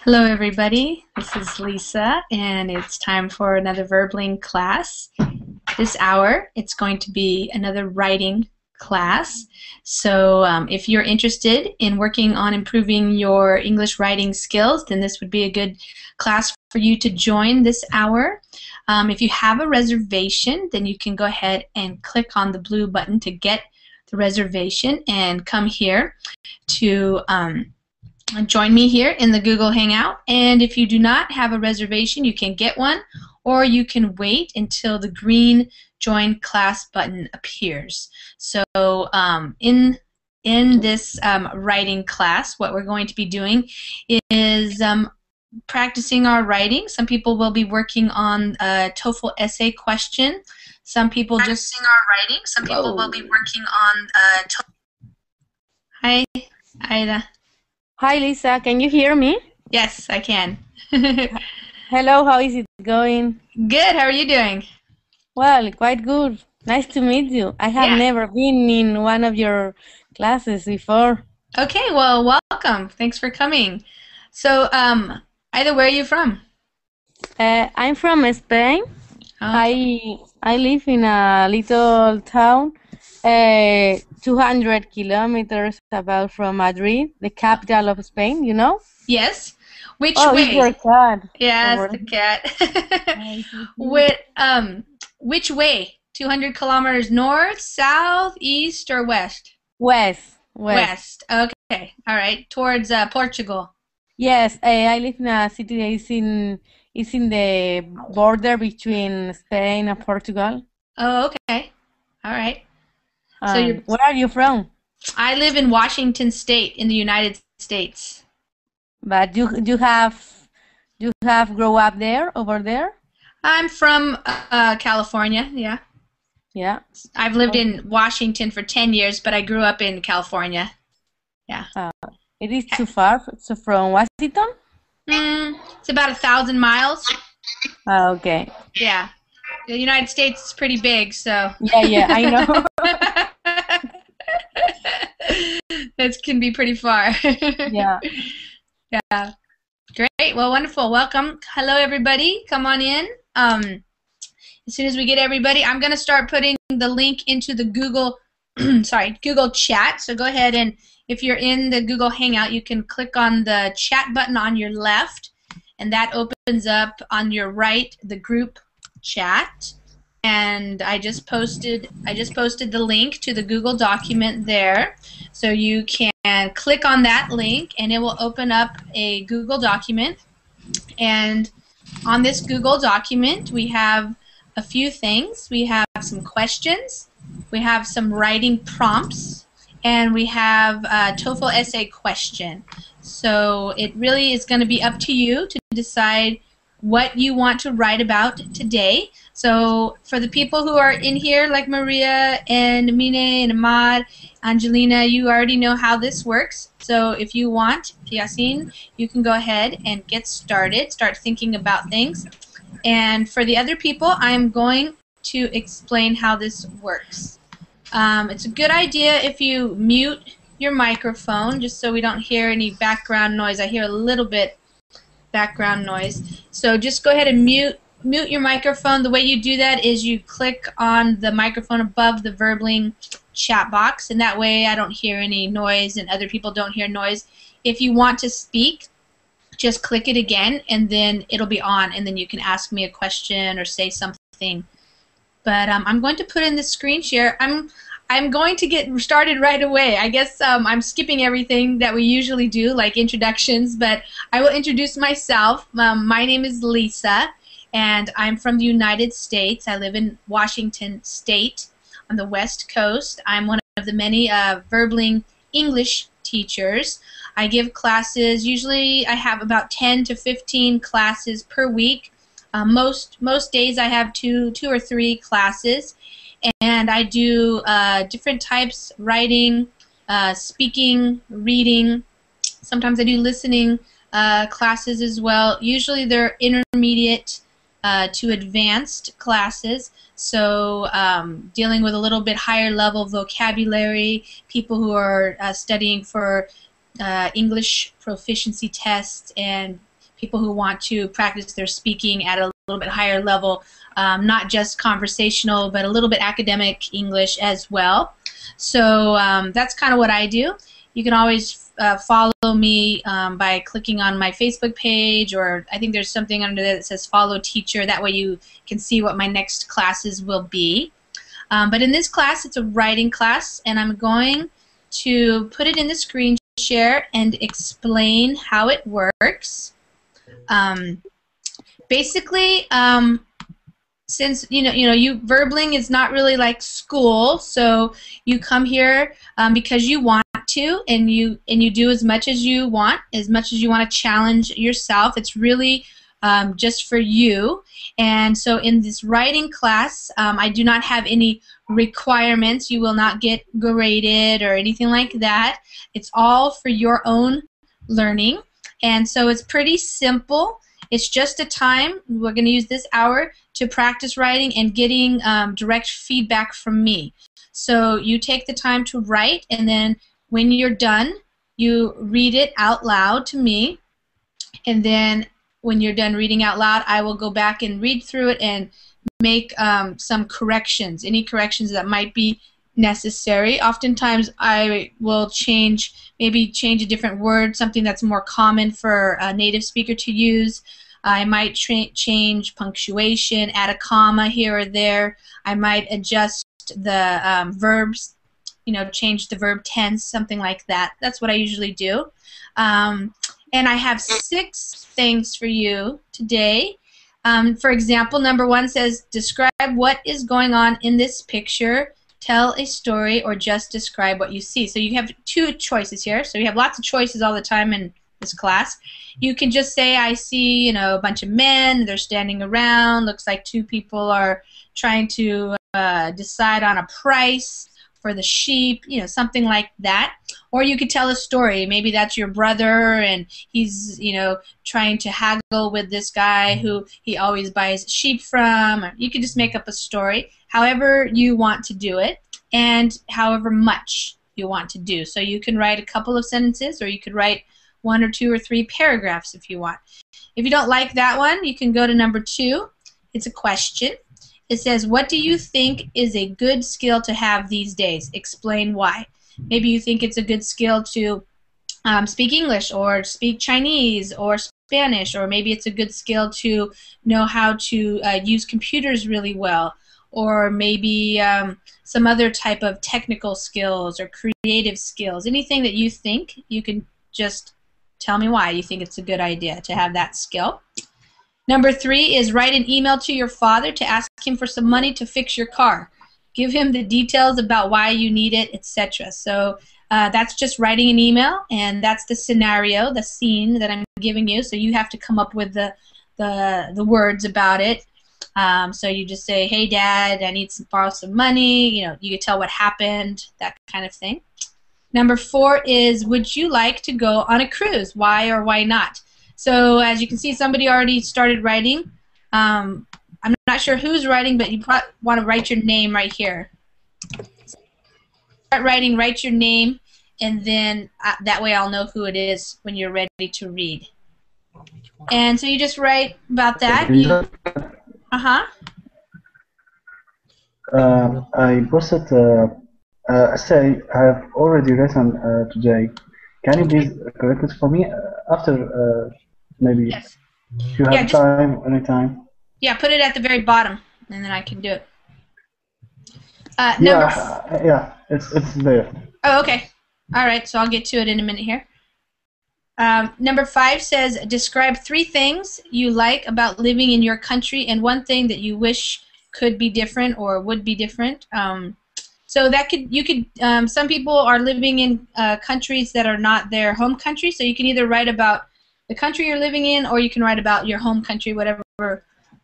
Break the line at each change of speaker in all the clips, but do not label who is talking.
Hello everybody, this is Lisa and it's time for another Verbling class. This hour it's going to be another writing class. So if you're interested in working on improving your English writing skills, then this would be a good class for you to join this hour. If you have a reservation, then you can go ahead and click on the blue button to get the reservation and come here to join me here in the Google Hangout. And if you do not have a reservation, you can get one, or you can wait until the green Join Class button appears. So in this writing class, what we're going to be doing is practicing our writing. Some people will be working on a TOEFL essay question. Some people just practicing our writing. Some people will be working on Hi, Ida.
Hi, Lisa. Can you hear me?
Yes, I can.
Hello, how is it going?
Good. How are you doing?
Well, quite good. Nice to meet you. I have never been in one of your classes before.
Okay, well, welcome. Thanks for coming. So, Ida, where are you from?
I'm from Spain.
Okay.
I live in a little town 200 kilometers about from Madrid, the capital of Spain, you know?
Yes. Which
way?
It's
your cat.
Yes, the cat. Which way? 200 kilometers north, south, east, or west?
West.
West. Okay. All right. Towards Portugal.
Yes, I live in a city that is in the border between Spain and Portugal.
Oh, okay. All right. So
where are you from?
I live in Washington State in the United States.
But you have grown up there, over there?
I'm from California, yeah.
Yeah.
I've lived in Washington for 10 years, but I grew up in California. Yeah.
It is too far from Washington?
It's about 1,000 miles.
Okay.
Yeah. The United States is pretty big, so.
Yeah, I know.
That can be pretty far.
Yeah.
Yeah. Great. Well, wonderful. Welcome. Hello, everybody. Come on in. As soon as we get everybody, I'm going to start putting the link into the Google, Google Chat. So go ahead and if you're in the Google Hangout, you can click on the chat button on your left, and that opens up on your right the group chat. And I just posted the link to the Google document there, so you can click on that link, and it will open up a Google document. And on this Google document, we have a few things. We have some questions, we have some writing prompts, and we have a TOEFL essay question. So it really is going to be up to you to decide what you want to write about today. So for the people who are in here, like Maria and Mine and Ahmad, Angelina, you already know how this works. So if you want, Yasin, you can go ahead and get started, start thinking about things. And for the other people, I'm going to explain how this works. It's a good idea if you mute your microphone, just so we don't hear any background noise. I hear a little bit background noise. So just go ahead and mute your microphone. The way you do that is you click on the microphone above the Verbling chat box, and that way I don't hear any noise and other people don't hear noise. If you want to speak, just click it again, and then it'll be on, and then you can ask me a question or say something. But I'm going to put in the screen share. I'm going to get started right away. I guess I'm skipping everything that we usually do, like introductions, but I will introduce myself. My name is Lisa, and I'm from the United States. I live in Washington State on the West Coast. I'm one of the many Verbling English teachers. I give classes. Usually I have about 10 to 15 classes per week. Most days I have two or three classes, and I do different types: writing, speaking, reading. Sometimes I do listening classes as well. Usually they're intermediate to advanced classes. So dealing with a little bit higher level vocabulary, people who are studying for English proficiency tests, and people who want to practice their speaking at a little bit higher level, not just conversational, but a little bit academic English as well. So that's kind of what I do. You can always follow me by clicking on my Facebook page, or I think there's something under there that says follow teacher. That way you can see what my next classes will be. But in this class, it's a writing class, and I'm going to put it in the screen share and explain how it works. Basically, since you verbling is not really like school, so you come here because you want to, and you do as much as you want to challenge yourself. It's really just for you. And so in this writing class, I do not have any requirements. You will not get graded or anything like that. It's all for your own learning. And so it's pretty simple. It's just a time. We're going to use this hour to practice writing and getting direct feedback from me. So you take the time to write, and then when you're done, you read it out loud to me. And then when you're done reading out loud, I will go back and read through it and make some corrections, any corrections that might be necessary. Oftentimes I will maybe change a different word, something that's more common for a native speaker to use. I might change punctuation, add a comma here or there. I might adjust the verbs, change the verb tense, something like that. That's what I usually do. And I have 6 things for you today. For example, number 1 says, describe what is going on in this picture, tell a story, or just describe what you see. So you have 2 choices here. So you have lots of choices all the time in this class. You can just say, I see, a bunch of men, they're standing around, looks like 2 people are trying to decide on a price for the sheep, something like that. Or you could tell a story. Maybe that's your brother, and he's, trying to haggle with this guy who he always buys sheep from. Or you could just make up a story, however you want to do it, and however much you want to do. So you can write a couple of sentences, or you could write 1 or 2 or 3 paragraphs if you want. If you don't like that one, you can go to number 2. It's a question. It says, what do you think is a good skill to have these days? Explain why. Maybe you think it's a good skill to speak English, or speak Chinese, or Spanish, or maybe it's a good skill to know how to use computers really well, or maybe some other type of technical skills or creative skills. Anything that you think, you can just tell me why you think it's a good idea to have that skill. Number 3 is write an email to your father to ask him for some money to fix your car. Give him the details about why you need it, etc. So that's just writing an email, and that's the scenario, the scene that I'm giving you. So you have to come up with the words about it. So you just say, hey, Dad, I need to borrow some money. You can tell what happened, that kind of thing. Number 4 is, would you like to go on a cruise? Why or why not? So as you can see, somebody already started writing. I'm not sure who's writing, but you probably want to write your name right here. Start writing, write your name, and then that way I'll know who it is when you're ready to read. And so you just write about that.
I posted, say, I have already written today. Can you please correct it for me after maybe?
Yes.
If you have time, anytime.
Yeah, put it at the very bottom, and then I can do it.
Yeah, it's there.
Oh, okay. All right, so I'll get to it in a minute here. Number 5 says, describe 3 things you like about living in your country and 1 thing that you wish could be different or would be different. So that some people are living in countries that are not their home country, so you can either write about the country you're living in, or you can write about your home country, whatever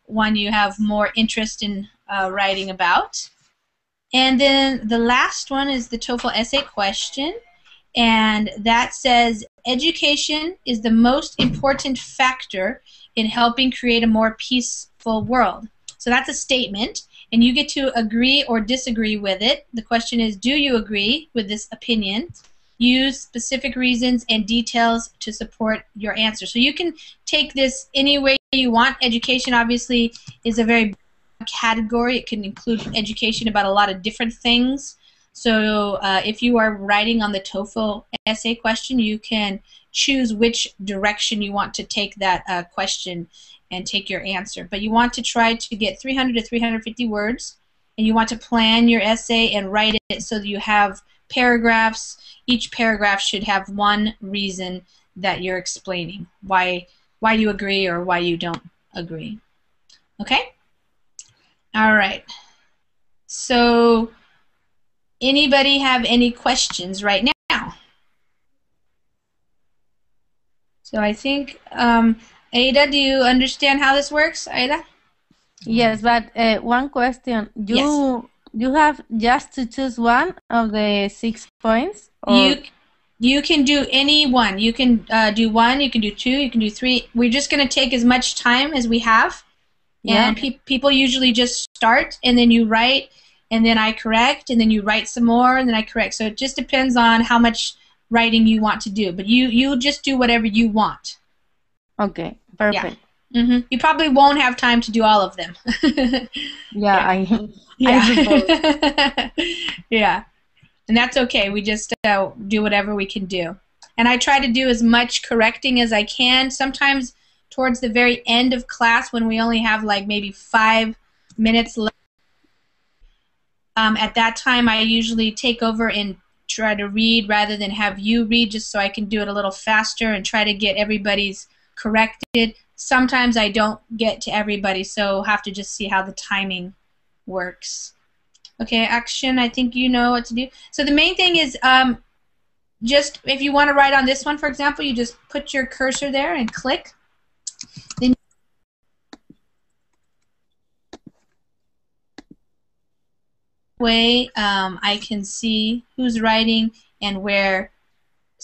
one you have more interest in writing about. And then the last one is the TOEFL essay question, and that says, education is the most important factor in helping create a more peaceful world. So that's a statement, and you get to agree or disagree with it. The question is, do you agree with this opinion? Use specific reasons and details to support your answer. So you can take this any way you want. Education obviously is a very broad category. It can include education about a lot of different things. So if you are writing on the TOEFL essay question, you can choose which direction you want to take that question and take your answer. But you want to try to get 300 to 350 words, and you want to plan your essay and write it so that you have paragraphs. Each paragraph should have one reason that you're explaining, why you agree or why you don't agree. Okay? All right. So anybody have any questions right now? So I think, Ada, do you understand how this works, Ada?
Yes, but one question.
Yes.
You have just to choose one of the 6 points? Or?
You can do any one. You can do one, you can do two, you can do three. We're just going to take as much time as we have.
Yeah.
And people usually just start, and then you write, and then I correct, and then you write some more, and then I correct. So it just depends on how much writing you want to do. But you just do whatever you want.
Okay, perfect.
Yeah. You probably won't have time to do all of them.
Yeah, I
suppose. Yeah. And that's okay. We just do whatever we can do. And I try to do as much correcting as I can. Sometimes towards the very end of class, when we only have like maybe 5 minutes left, at that time I usually take over and try to read rather than have you read, just so I can do it a little faster and try to get everybody's corrected. Sometimes I don't get to everybody, so have to just see how the timing works. Okay, action, I think you know what to do. So the main thing is, just if you want to write on this one, for example, you just put your cursor there and click. Then way I can see who's writing and where.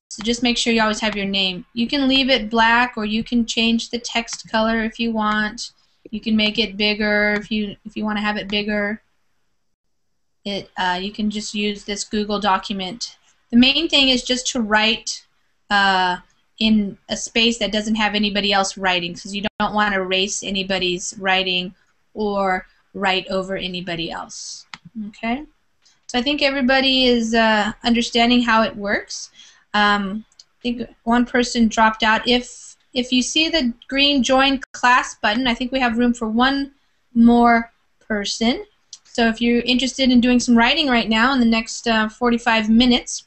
So just make sure you always have your name. You can leave it black, or you can change the text color if you want. You can make it bigger if you want to have it bigger. You can just use this Google document. The main thing is just to write in a space that doesn't have anybody else writing, because you don't want to erase anybody's writing or write over anybody else. Okay? So I think everybody is understanding how it works. I think one person dropped out. If you see the green join class button, I think we have room for one more person. So if you're interested in doing some writing right now in the next 45 minutes,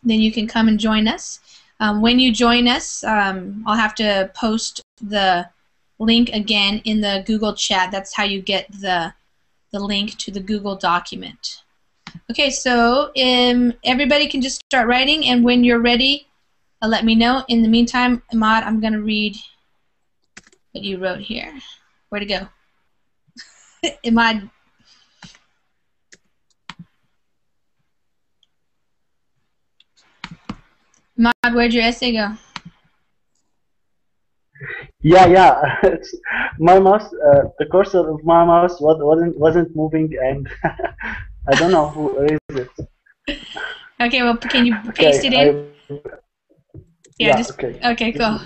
then you can come and join us. When you join us, I'll have to post the link again in the Google chat. That's how you get the link to the Google document. Okay, so everybody can just start writing, and when you're ready, let me know. In the meantime, Ahmad, I'm going to read what you wrote here. Where to go? Ahmad. Ahmad, where'd your essay go?
Yeah. It's, my mouse, the cursor of my mouse wasn't moving, and I don't know who erased it.
Okay, well, can you paste it in?
Yeah,
just okay, cool.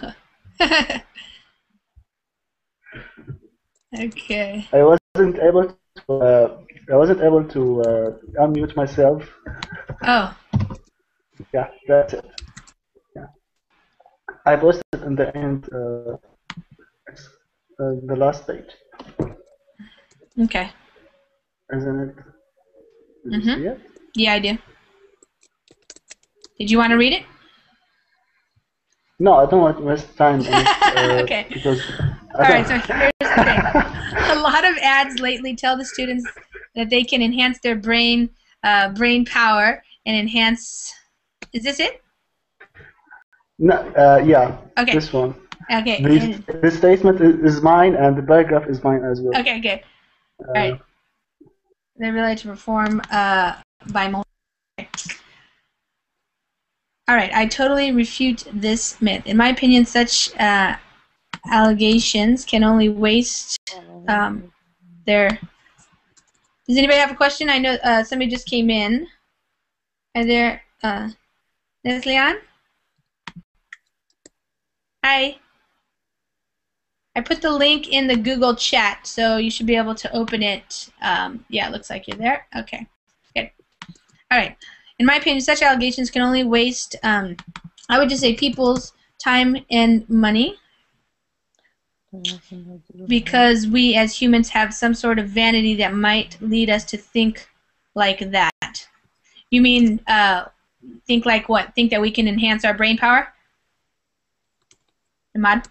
Okay.
I wasn't able to unmute myself.
Oh.
Yeah, that's it. Yeah, I posted in the end, the last page.
Okay.
Isn't it? Did you see it?
Yeah, I do. Did you want to read it?
No, I don't want to waste time on it.
Okay.
Because
Alright, so here's the thing. A lot of ads lately tell the students that they can enhance their brain power and enhance. Is this it?
No, yeah.
Okay.
This one.
Okay.
The statement is mine, and the paragraph is mine as well.
Okay, good. All right. They're related to perform by multiple. All right, I totally refute this myth. In my opinion, such allegations can only waste their... Does anybody have a question? I know somebody just came in. Are there... Neslian? Hi. I put the link in the Google chat, so you should be able to open it. Yeah, it looks like you're there. Okay, good. All right. In my opinion, such allegations can only waste, I would just say, people's time and money, because we as humans have some sort of vanity that might lead us to think like that. You mean think like what? Think that we can enhance our brain power? Ahmad?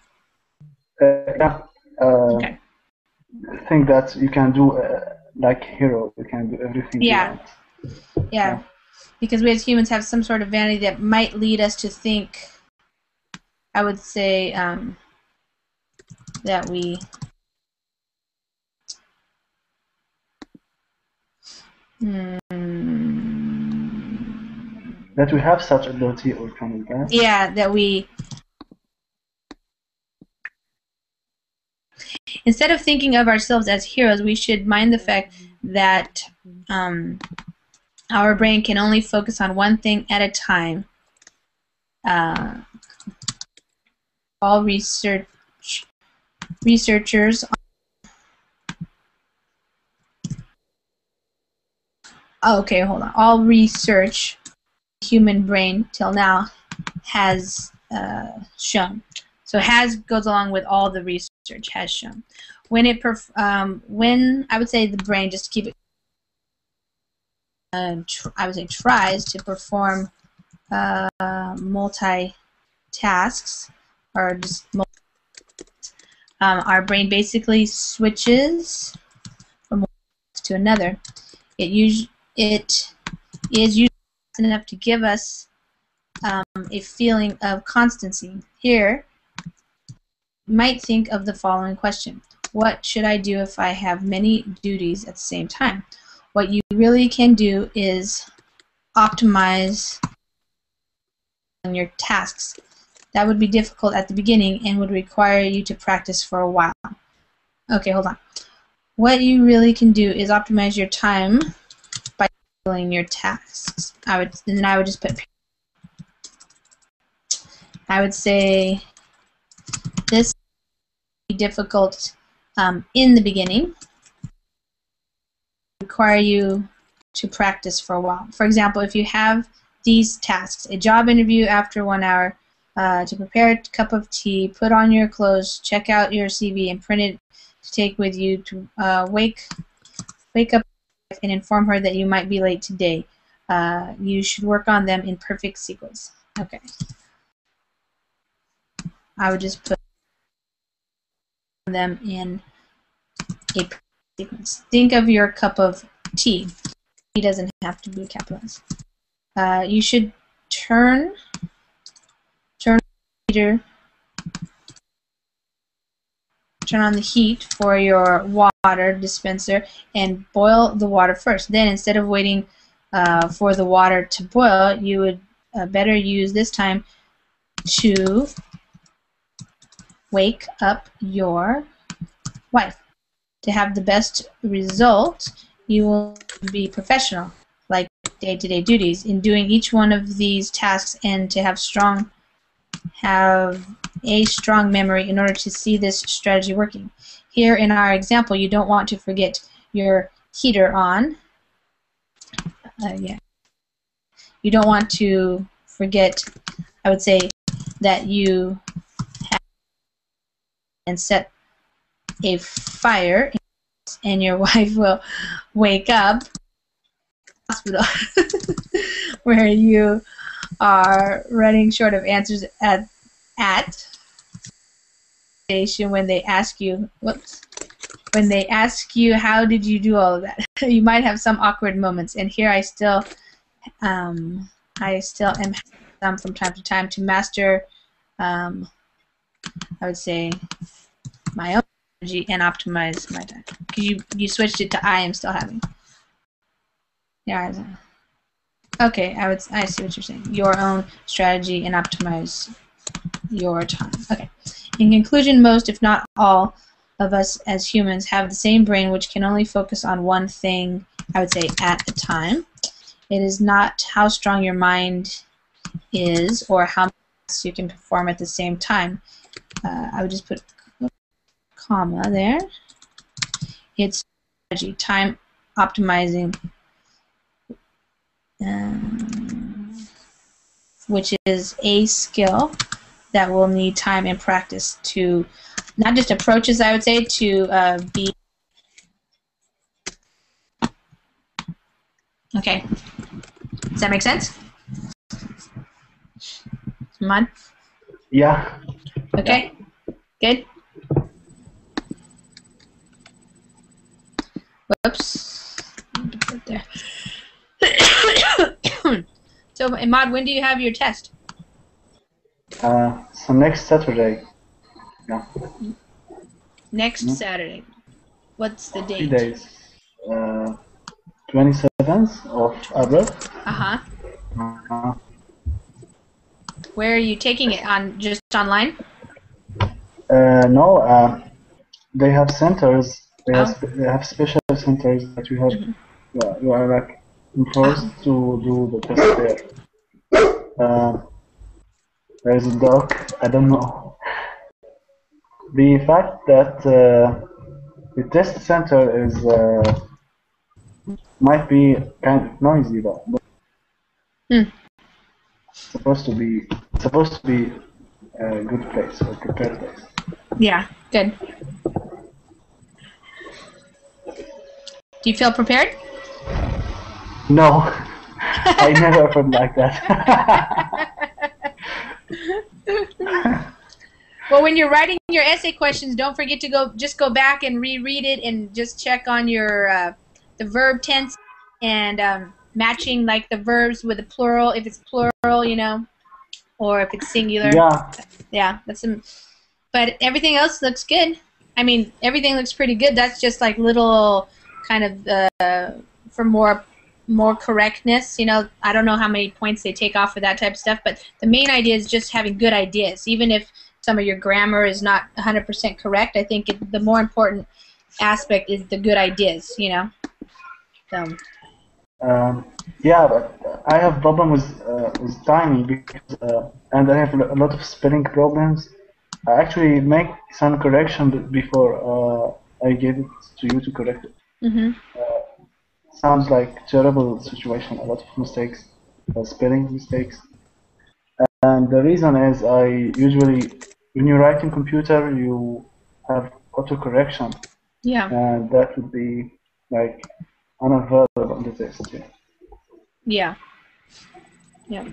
Yeah.
Okay.
Think that you can do like hero. You can do everything you want.
Yeah. Because we as humans have some sort of vanity that might lead us to think, I would say, that we...
That we have such ability or something like that?
Yeah, that we... Instead of thinking of ourselves as heroes, we should mind the fact that our brain can only focus on one thing at a time. All researchers... Oh, okay, hold on. All research human brain till now has shown. So has goes along with all the research has shown. When it when I would say the brain, just to keep it, I would say tries to perform multitasks, or just our brain basically switches from one task to another. It is usually enough to give us a feeling of constancy. Here, you might think of the following question: what should I do if I have many duties at the same time? What you really can do is optimize your tasks. That would be difficult at the beginning and would require you to practice for a while. Okay, hold on. What you really can do is optimize your time by doing your tasks. And then I would just put... I would say this would be difficult in the beginning. Require you to practice for a while. For example, if you have these tasks: a job interview after 1 hour, to prepare a cup of tea, put on your clothes, check out your CV, and print it to take with you, to wake up and inform her that you might be late today. You should work on them in perfect sequence. Okay. I would just put them in a sequence. Think of your cup of tea. Tea doesn't have to be capitalized. You should turn on the heat for your water dispenser and boil the water first. Then, instead of waiting for the water to boil, you would better use this time to wake up your wife. To have the best result, you will be professional, like day-to-day duties, in doing each one of these tasks, and to have a strong memory in order to see this strategy working. Here in our example, you don't want to forget your heater on. You don't want to forget, I would say, that you have and set a fire, and your wife will wake up hospital where you are running short of answers at station when they ask you how did you do all of that. You might have some awkward moments, and here I still am some from time to time to master, I would say, my own strategy and optimize my time. Because you switched it to I am still having. Yeah. Okay, I see what you're saying. Your own strategy and optimize your time. Okay. In conclusion, most, if not all, of us as humans have the same brain which can only focus on one thing, I would say, at a time. It is not how strong your mind is or how much you can perform at the same time. I would just put a comma there. It's strategy, time optimizing, which is a skill that will need time and practice to, not just approaches, I would say, to be. Okay. Does that make sense? Ahmad?
Yeah.
Okay. Good. Whoops. Right there. So, Ahmad, when do you have your test?
So next Saturday. Yeah.
Next Saturday. What's the
3
date?
days. 27th of April.
Uh-huh.
Uh,
Where are you taking it? On just online?
no, they have centers. They
Oh.
have special centers that you have. You are like forced to do the test there. There is a dog. I don't know. The fact that the test center is might be kind of noisy, though. Supposed to be a good place or prepared place.
Yeah, good. Do you feel prepared?
No, I never felt like that.
Well, when you're writing your essay questions, don't forget to go back and reread it and just check on your the verb tense and matching like the verbs with the plural, if it's plural, you know, or if it's singular.
Yeah.
Yeah, but everything else looks good. I mean, everything looks pretty good. That's just like little kind of for more correctness. You know, I don't know how many points they take off for that type of stuff, but the main idea is just having good ideas. Even if some of your grammar is not 100% correct, I think the more important aspect is the good ideas, you know. So.
Yeah, but I have problem with timing because, and I have a lot of spelling problems. I actually make some correction before I give it to you to correct it.
Mm-hmm.
Sounds like terrible situation. A lot of mistakes, spelling mistakes, and the reason is I usually, when you write in computer, you have autocorrection.
Yeah.
And that would be like unavailable on the test.
Yeah. Yeah.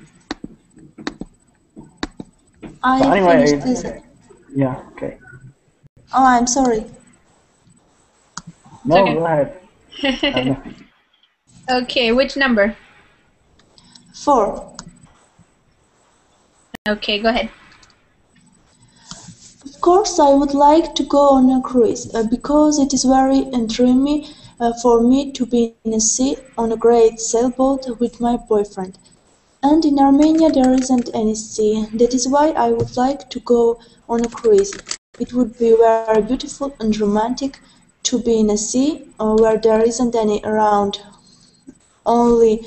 I
But anyway,
finished this.
Yeah, okay.
Oh, I'm sorry.
No,
okay.
Go ahead.
Okay, which number?
4.
Okay, go ahead.
Of course, I would like to go on a cruise because it is very dreamy for me to be in a sea on a great sailboat with my boyfriend. And in Armenia there isn't any sea. That is why I would like to go on a cruise. It would be very beautiful and romantic to be in a sea where there isn't any around. Only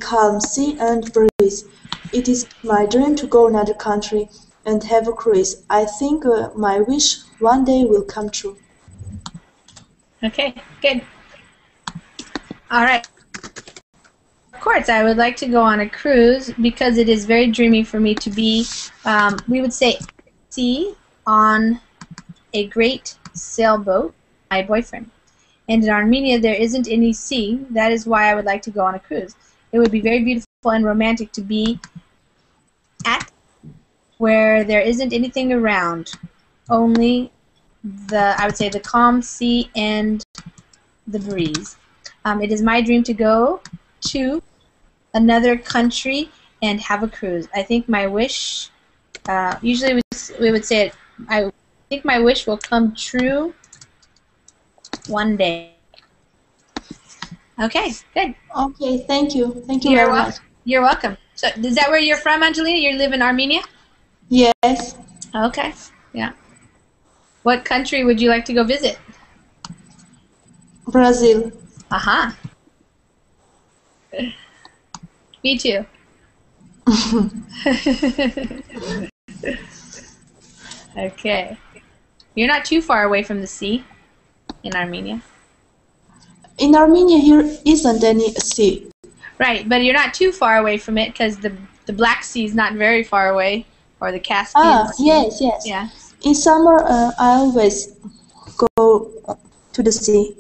calm sea and breeze. It is my dream to go another country and have a cruise. I think my wish one day will come true.
Okay, good. All right. Of course, I would like to go on a cruise because it is very dreamy for me to be, we would say, sea on a great sailboat, my boyfriend. And in Armenia, there isn't any sea. That is why I would like to go on a cruise. It would be very beautiful and romantic to be at where there isn't anything around, only I would say, the calm sea and the breeze. It is my dream to go to another country and have a cruise. I think my wish, usually we would say it, I think my wish will come true one day. Okay, good.
Okay, thank you. Thank you
You're
very
welcome.
much.
You're welcome. So, is that where you're from, Angelina? You live in Armenia?
Yes,
Okay. Yeah. What country would you like to go visit?
Brazil.
Aha. Me too. Okay. You're not too far away from the sea in Armenia.
In Armenia, here isn't any sea.
Right, but you're not too far away from it because the Black Sea is not very far away, or the Caspian
Ah,
Sea.
yes, yes.
Yeah.
In summer, I always go to the sea.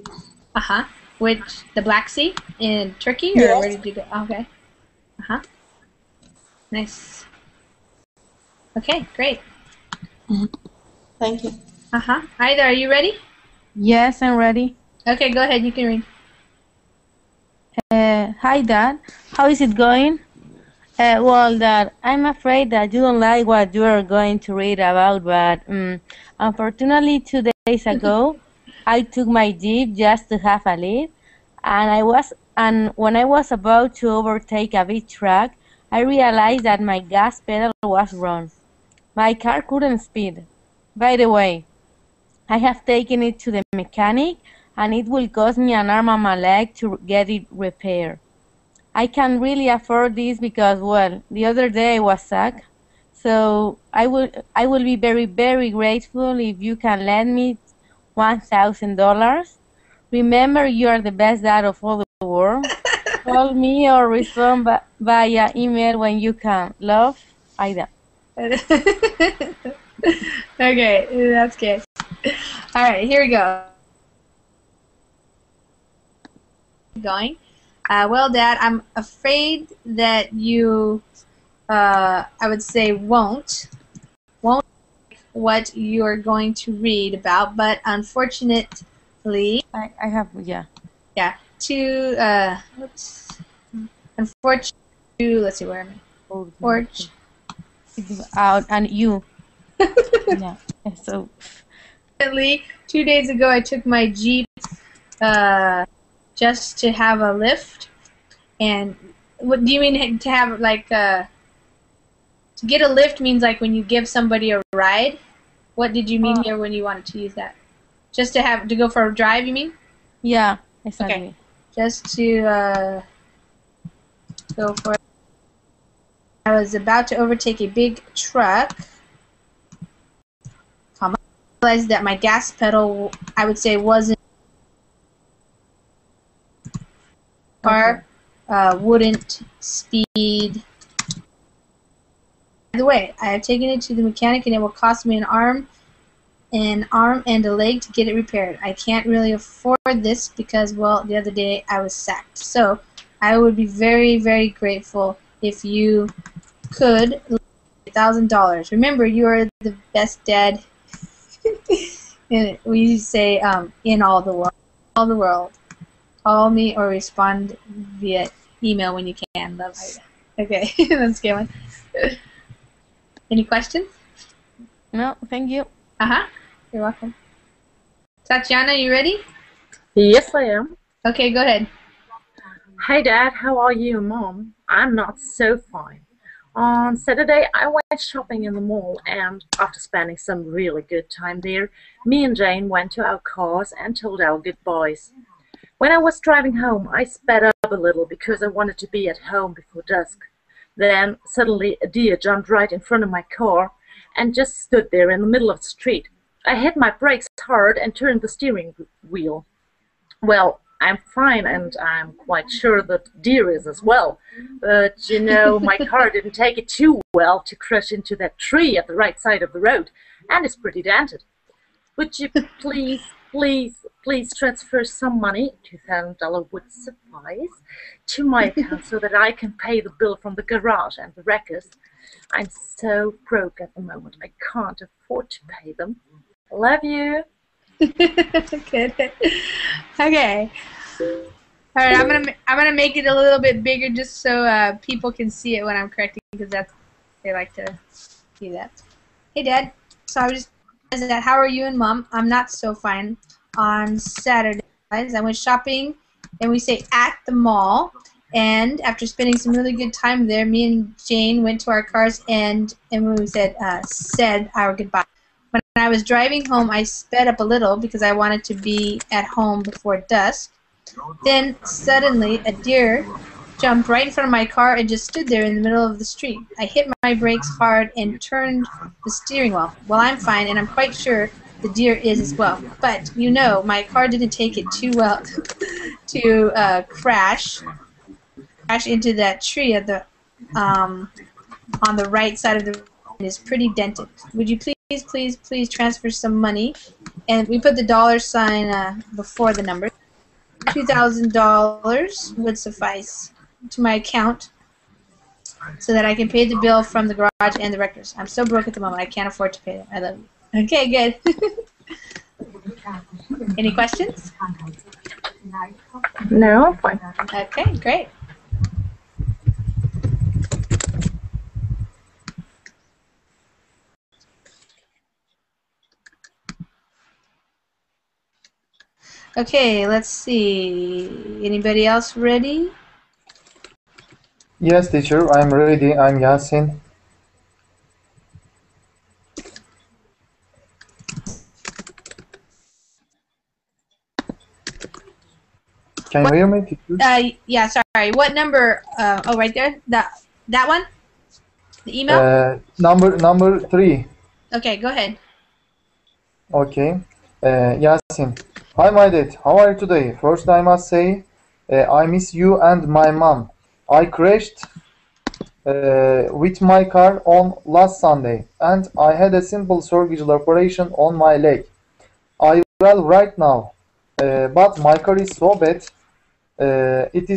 Uh-huh. Which, the Black Sea in Turkey, or where
Yes.
did you go? Okay. Uh-huh. Nice. Okay, great.
Thank you.
Uh-huh. Ida, are you ready?
Yes, I'm ready.
Okay, go ahead. You can read.
Hi, Dad. How is it going? Well, Dad, I'm afraid that you don't like what you are going to read about, but unfortunately, 2 days ago, I took my Jeep just to have a lead, and when I was about to overtake a big truck, I realized that my gas pedal was wrong. My car couldn't speed. By the way, I have taken it to the mechanic, and it will cost me an arm and a leg to get it repaired. I can't really afford this because, well, the other day I was sick, so I will be very, very grateful if you can lend me $1,000. Remember, you are the best dad of all the world. Call me or respond via email when you can. Love, Ida.
Okay, that's good. All right, here we go. Going. Well, Dad, I'm afraid that you, I would say, won't what you're going to read about, but unfortunately,
I have, yeah.
yeah, oops, unfortunately, let's see, where am I? Porch.
Out and you. Yeah. So,
Unfortunately, 2 days ago, I took my Jeep just to have a lift. And what do you mean to have, like, to get a lift means like when you give somebody a ride? What did you mean here when you wanted to use that? Just to go for a drive, you mean?
yeah,
Okay.
exactly.
Just to go for it. I was about to overtake a big truck. I realized that my gas pedal, I would say, wasn't car, wouldn't speed. By the way, I have taken it to the mechanic and it will cost me an arm and a leg to get it repaired. I can't really afford this because, well, the other day I was sacked. So I would be very, very grateful if you could $1,000. Remember, you are the best dad. And we say in all the world. All the world. Call me or respond via email when you can. Love, Ida. Okay, that's a good one. Any questions?
No, thank you.
Uh-huh. You're welcome. Tatiana, you ready?
Yes, I am.
Okay, go ahead.
Hey, Dad, how are you, Mom? I'm not so fine. On Saturday, I went shopping in the mall, and after spending some really good time there, me and Jane went to our cars and told our goodbyes. When I was driving home, I sped up a little because I wanted to be at home before dusk. Then, suddenly, a deer jumped right in front of my car and just stood there in the middle of the street. I hit my brakes hard and turned the steering wheel. Well, I'm fine, and I'm quite sure that deer is as well. But, my car didn't take it too well to crash into that tree at the right side of the road, and it's pretty dented. Would you please transfer some money, $2,000 would suffice, to my account so that I can pay the bill from the garage and the wreckers? I'm so broke at the moment, I can't afford to pay them. Love you.
Good. Okay. All right, I'm gonna make it a little bit bigger just so people can see it when I'm correcting because they like to see that. Hey, Dad. So I was just that. How are you and Mom? I'm not so fine. On Saturday, guys, I went shopping and we say at the mall. And after spending some really good time there, me and Jane went to our cars and we said our goodbye. When I was driving home, I sped up a little because I wanted to be at home before dusk. Then suddenly a deer jumped right in front of my car and just stood there in the middle of the street. I hit my brakes hard and turned the steering wheel. Well, I'm fine, and I'm quite sure the deer is as well. But, you know, my car didn't take it too well to crash into that tree at the on the right side of the road. It is pretty dented. Would you please transfer some money? And we put the dollar sign before the number. $2,000 would suffice to my account so that I can pay the bill from the garage and the rector's. I'm so broke at the moment, I can't afford to pay them. I love you. Okay, good. Any questions?
No, fine.
Okay, great. Okay, let's see. Anybody else ready?
Yes, teacher, I'm ready. I'm Yasin. Can you hear me, teacher?
Yeah, sorry. What number? Oh, right there. That one. The email.
Number 3.
Okay, go ahead.
Okay. Yasin. Hi, my dad. How are you today? First, I must say, I miss you and my mom. I crashed with my car on last Sunday, and I had a simple surgical operation on my leg. I well right now, but my car is so bad. It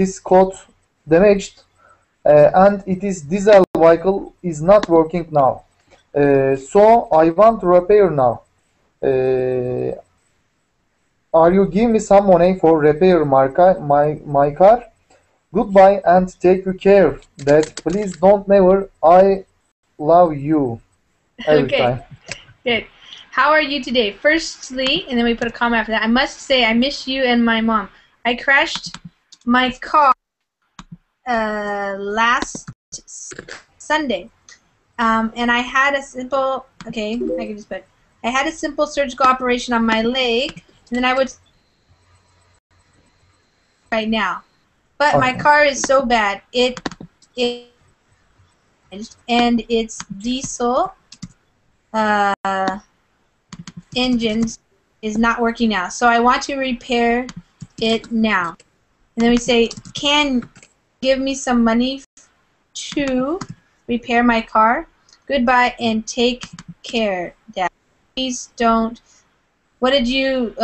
is caught damaged, and diesel vehicle is not working now. So I want to repair now. Are you give me some money for repair my car? Goodbye and take care. Dad, please don't never. I love you every time.
Good. How are you today? Firstly, and then we put a comma after that. I must say I miss you and my mom. I crashed my car last Sunday, and I had a simple. Okay, I can just put. I had a simple surgical operation on my leg, and then I would right now. But my car is so bad. It and its diesel engines is not working now. So I want to repair it now. And then we say, can give me some money to repair my car? Goodbye and take care, Dad. Please don't. What did you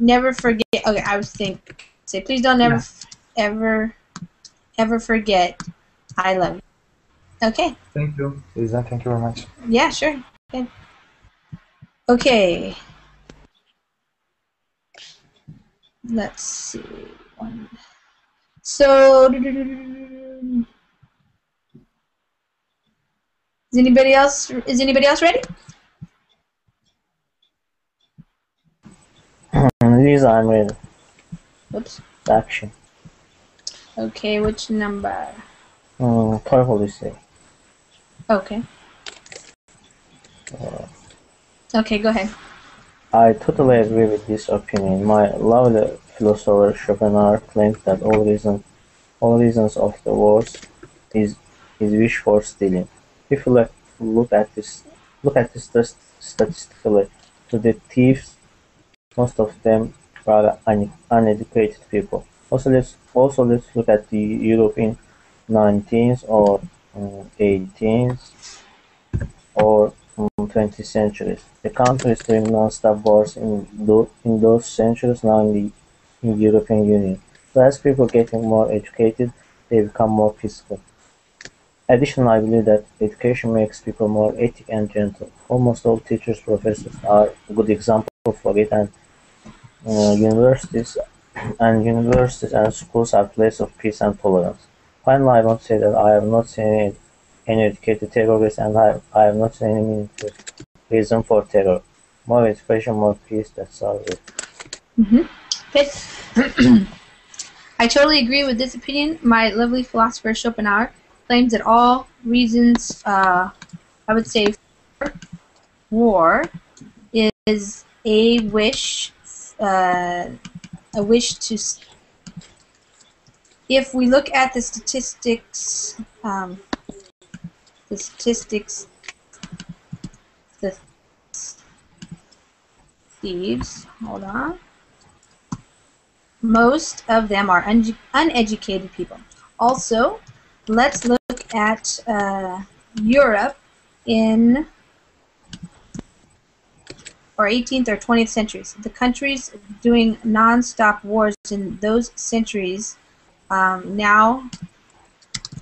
never forget? Okay, I was thinking. Say, please don't ever forget. I love you. Okay.
Thank you, Lisa. Thank you very much.
Yeah, sure. Good. Okay. Let's see. So, is anybody else ready?
Lisa, I'm ready.
Oops.
Action.
Okay, which number?
TOEFL essay.
Okay. Okay, go ahead.
I totally agree with this opinion. My lovely philosopher Schopenhauer claimed that all reasons of the wars is wish for stealing. If you look at this statistically, to the thieves, most of them are uneducated people. Also, let's look at the Europe in 19th or 18th or 20th centuries. The countries doing non-stop wars in those centuries now in the European Union. So as people getting more educated, they become more peaceful. Additionally, I believe that education makes people more ethic and gentle. Almost all teachers, professors are a good example for it, and universities and schools are places of peace and tolerance. Finally, I want to say that I have not seen any educated terrorists, and I have not seen any meaningful reason for terror. More education, more peace. That's all.
I totally agree with this opinion. My lovely philosopher Schopenhauer claims that all reasons, I would say, for war is a wish to. If we look at the statistics, the thieves. Hold on. Most of them are uneducated people. Also, let's look at Europe in or 18th or 20th centuries. The countries doing non-stop wars in those centuries now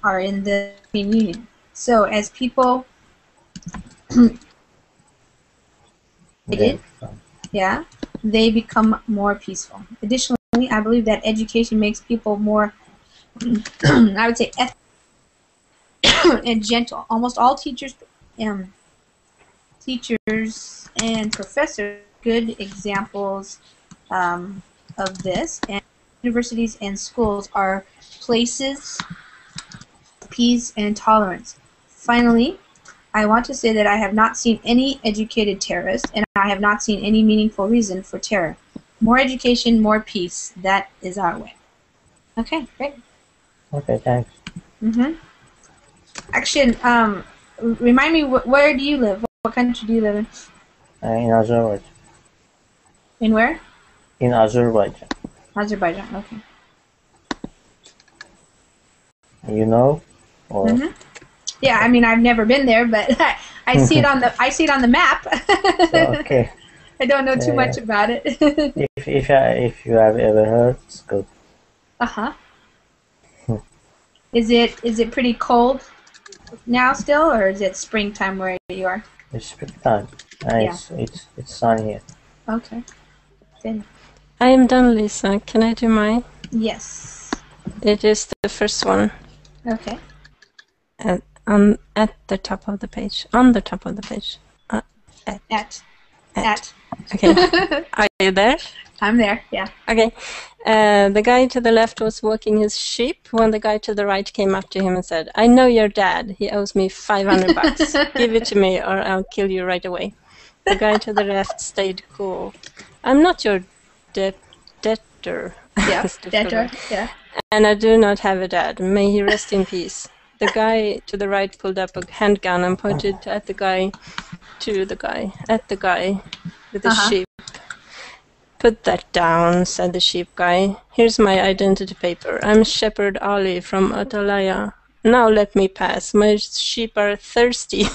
are in the European Union. So as people they become more peaceful. Additionally, I believe that education makes people more, I would say, ethical and gentle. Almost all teachers and professors are good examples of this. And universities and schools are places of peace and tolerance. Finally, I want to say that I have not seen any educated terrorist, and I have not seen any meaningful reason for terror. More education, more peace. That is our way. Okay, great.
Okay, thanks.
Action. Remind me, where do you live? What country do you live in?
In Azerbaijan.
In where?
In Azerbaijan.
Azerbaijan. Okay.
You know? Or
Yeah, I mean I've never been there, but I see it on the map.
okay.
I don't know too much about it.
if you have ever heard, it's good.
Is it pretty cold now still, or is it springtime where you are?
It's springtime. It's sunny here.
Okay. Good.
I am done, Lisa. Can I do mine?
Yes.
It is the first one.
Okay.
At the top of the page. On the top of the page.
At.
Okay. Are you there?
I'm there, yeah.
Okay. The guy to the left was walking his sheep when the guy to the right came up to him and said, "I know your dad. He owes me $500. Give it to me or I'll kill you right away." The guy to the left stayed cool. "I'm not your debtor."
Yeah, debtor, yeah.
"And I do not have a dad. May he rest in peace." The guy to the right pulled up a handgun and pointed at the guy with the sheep. "Put that down," said the sheep guy. "Here's my identity paper. I'm Shepherd Ali from Atalaya. Now let me pass. My sheep are thirsty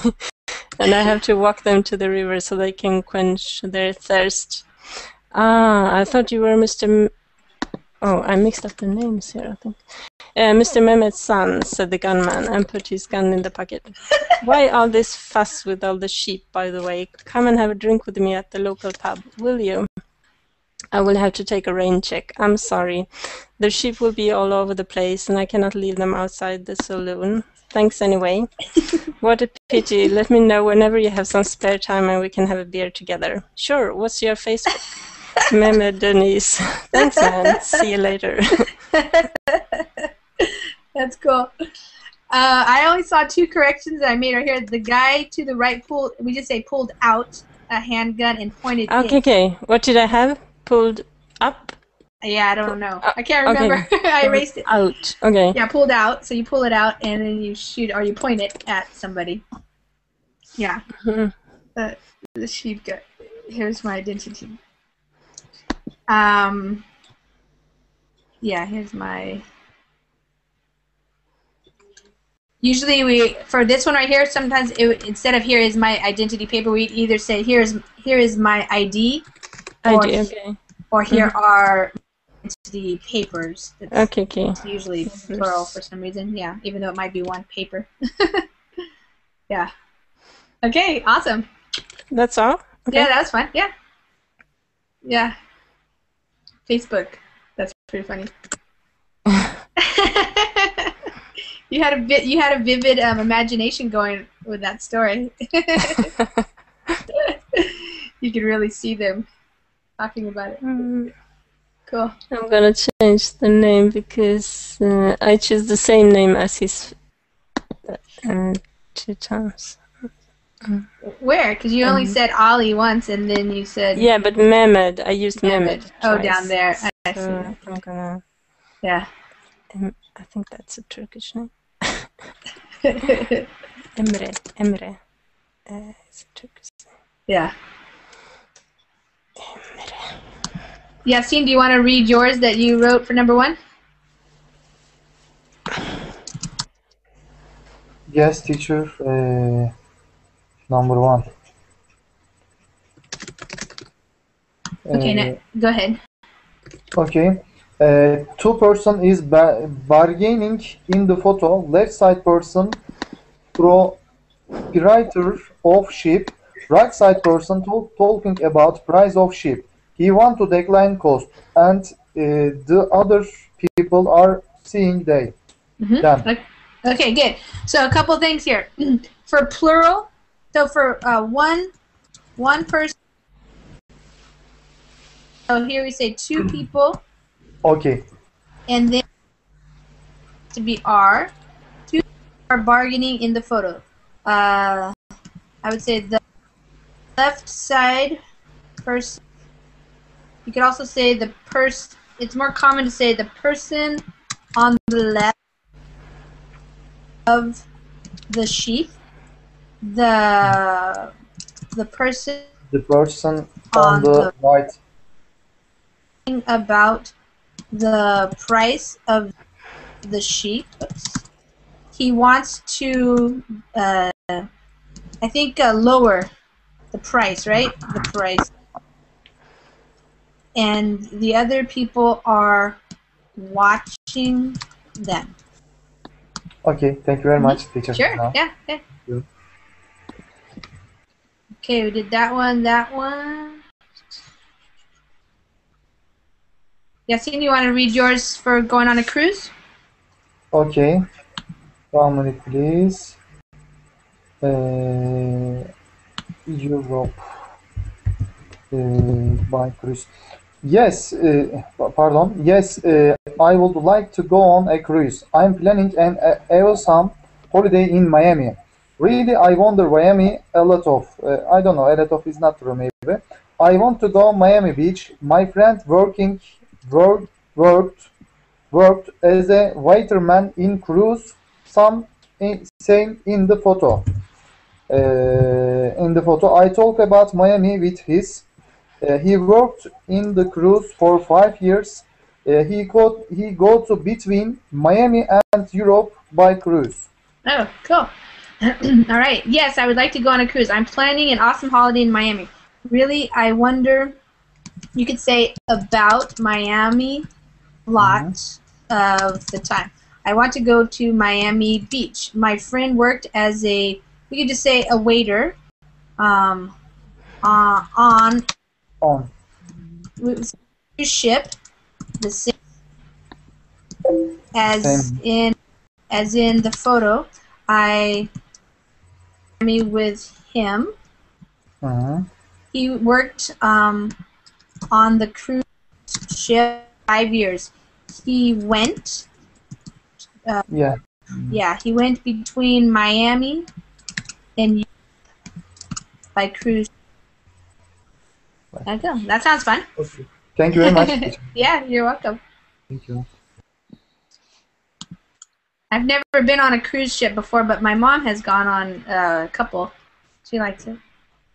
and I have to walk them to the river so they can quench their thirst." "Ah, I thought you were Mr. Oh, I mixed up the names here, I think. Mr. Mehmet's son," said the gunman, and put his gun in the pocket. "Why all this fuss with all the sheep, by the way? Come and have a drink with me at the local pub, will you?" "I will have to take a rain check. I'm sorry. The sheep will be all over the place, and I cannot leave them outside the saloon. Thanks anyway." "What a pity. Let me know whenever you have some spare time and we can have a beer together." "Sure. What's your Facebook?" "Mehmet Denise." "Thanks, man. See you later."
That's cool. I only saw 2 corrections that I made right here. The guy to the right pulled out a handgun and pointed
Okay. What did I have? Pulled up?
Yeah, I don't know. I can't remember. Okay. I erased it.
Out. Okay.
Yeah, pulled out. So you pull it out and then you shoot or you point it at somebody. Yeah. The sheep guy. Here's my identity. Yeah, here's my... Usually for this one right here, sometimes instead of "here is my identity paper," we'd either say here is my ID, or here are identity papers.
Okay.
It's usually plural for some reason, yeah, even though it might be one paper. Yeah. Okay, awesome.
That's all? Okay.
Yeah, that was fun, yeah. Yeah. Facebook. That's pretty funny. You had a vivid imagination going with that story. You could really see them talking about it. Cool.
I'm gonna change the name because I choose the same name as his 2 times.
Where? Because you only said Ali once, and then you said
Yeah, but Mehmed, I used Mehmed twice.
Oh, down there. I see.
So I'm gonna.
Yeah.
I think that's a Turkish name. Emre. It's a Turkish name.
Yeah. Yassine, do you want to read yours that you wrote for number 1?
Yes, teacher. Number 1.
Okay, go ahead.
Okay. Two person is bargaining in the photo. Left side person proprietor of ship. Right side person talking about price of ship. He want to decline cost, and the other people are seeing them.
Okay, good. So a couple things here. For plural, so for one person. So here we say 2 people.
Okay.
And then to be are. 2 are bargaining in the photo. I would say the left side person. You could also say the person. It's more common to say the person on the left of the sheep. The person.
The person on the right.
About the price of the sheep. He wants to, I think, lower the price, right? The price. And the other people are watching them.
Okay, thank you very much, teacher.
Sure, yeah. Okay. Okay, we did that one. Yassine, you want to read yours for going on a cruise?
Okay. 1 minute, please. Europe by cruise. Yes, pardon. Yes, I would like to go on a cruise. I'm planning an awesome holiday in Miami. Really, I wonder Miami a lot of. I don't know, a lot of is not true maybe. I want to go Miami Beach. My friend worked as a waiterman in cruise. Same in the photo. I talk about Miami with his. He worked in the cruise for 5 years. He go to between Miami and Europe by cruise.
Oh, cool. All right. Yes, I would like to go on a cruise. I'm planning an awesome holiday in Miami. Really, I wonder. You could say about Miami lots of the time. I want to go to Miami Beach. My friend worked as we could just say a waiter on cruise ship, the same as in the photo. I with him. He worked on the cruise ship 5 years. He went. He went between Miami and by cruise. There you go. That sounds fun.
Okay. Thank you very much.
Yeah, you're welcome.
Thank you.
I've never been on a cruise ship before, but my mom has gone on a couple. She likes it.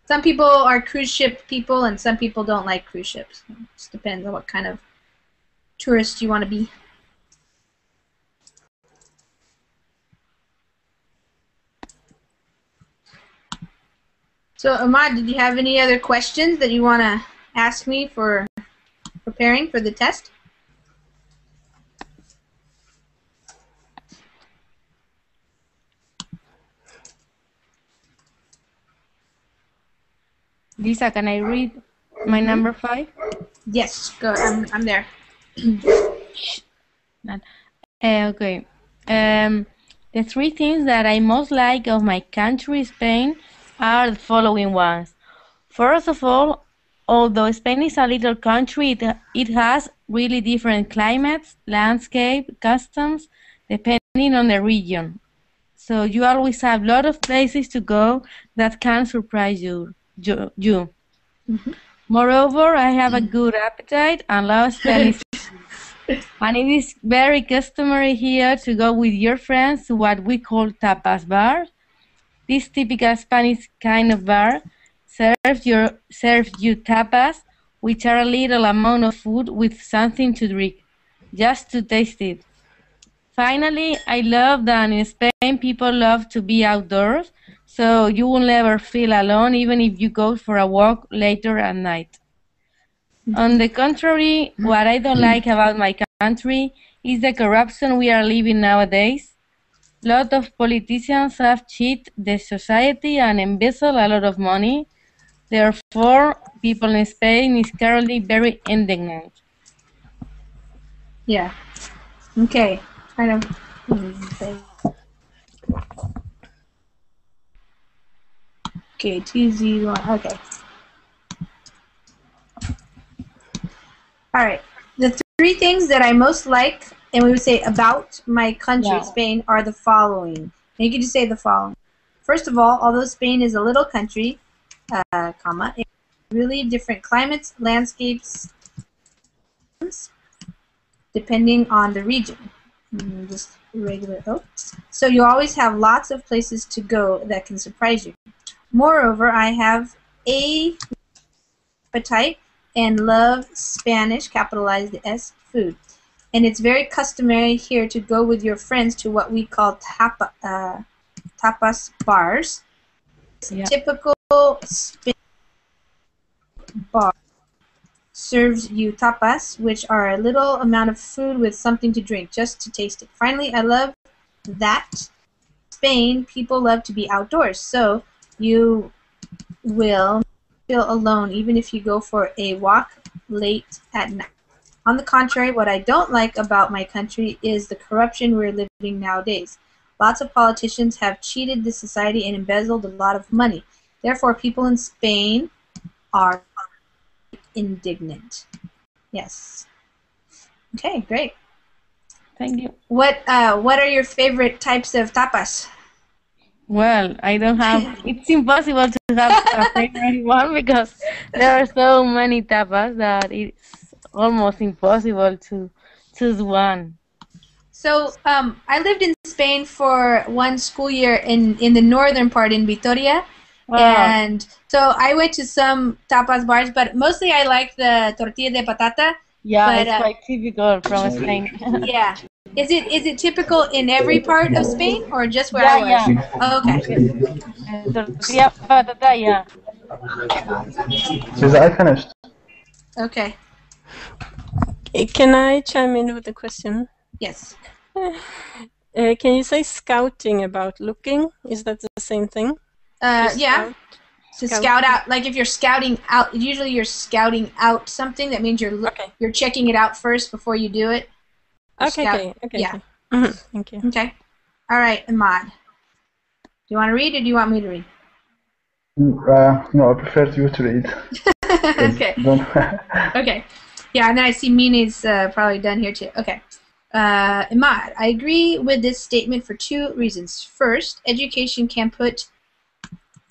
Some people are cruise ship people, and some people don't like cruise ships. It just depends on what kind of tourist you want to be. So, Ahmad, did you have any other questions that you want to ask me for preparing for the test?
Lisa, can I read my number 5?
Yes, go. I'm there.
Okay. The 3 things that I most like of my country, Spain, are the following ones. First of all, although Spain is a little country, it has really different climates, landscape, customs, depending on the region. So you always have a lot of places to go that can surprise you. Moreover, I have a good appetite and love Spanish food. And it is very customary here to go with your friends to what we call tapas bar. This typical Spanish kind of bar serves you tapas, which are a little amount of food with something to drink, just to taste it. Finally, I love that in Spain people love to be outdoors, so you will never feel alone even if you go for a walk later at night. On the contrary, what I don't like about my country is the corruption we are living nowadays. A lot of politicians have cheated the society and embezzled a lot of money. Therefore, people in Spain is currently very indignant.
Yeah. Okay. I don't. Okay, 2Z1. Okay. All right. The three things that I most like, and we would say about my country, Spain, are the following. And you can just say the following. First of all, although Spain is a little country, comma, it has really different climates, landscapes, depending on the region. Just regular. Oh. So you always have lots of places to go that can surprise you. Moreover, I have a appetite and love Spanish, capitalized the S, food. And it's very customary here to go with your friends to what we call tapas bars. Typical Spanish bar serves you tapas, which are a little amount of food with something to drink, just to taste it. Finally, I love that Spain people love to be outdoors, so you will feel alone even if you go for a walk late at night. On the contrary, what I don't like about my country is the corruption we're living nowadays. Lots of politicians have cheated the society and embezzled a lot of money. Therefore, people in Spain are indignant. Yes. Okay, great.
Thank you.
What are your favorite types of tapas?
Well, I don't have. It's impossible to have a favorite one because there are so many tapas that it's almost impossible to choose one.
So I lived in Spain for one school year in the northern part in Vitoria. And so I went to some tapas bars, but mostly I like the tortilla de patata.
Yeah,
but,
it's quite typical from Spain.
Yeah. Is it typical in every part of Spain or just where I was?
Yeah.
Oh, okay.
Tortilla patata, yeah.
Is I finished?
Okay.
Can I chime in with a question?
Yes.
Can you say scouting about looking? Is that the same thing?
Yeah. To scout out, like if you're scouting out, usually you're scouting out something. That means you're checking it out first before you do it.
Okay.
Yeah.
Okay. Thank you.
Okay. All right, Ahmad. Do you want to read or do you want me to read?
No, I prefer you to read.
Okay. Okay. Yeah, and then I see Mina's probably done here too. Okay. Ahmad, I agree with this statement for two reasons. First, education can put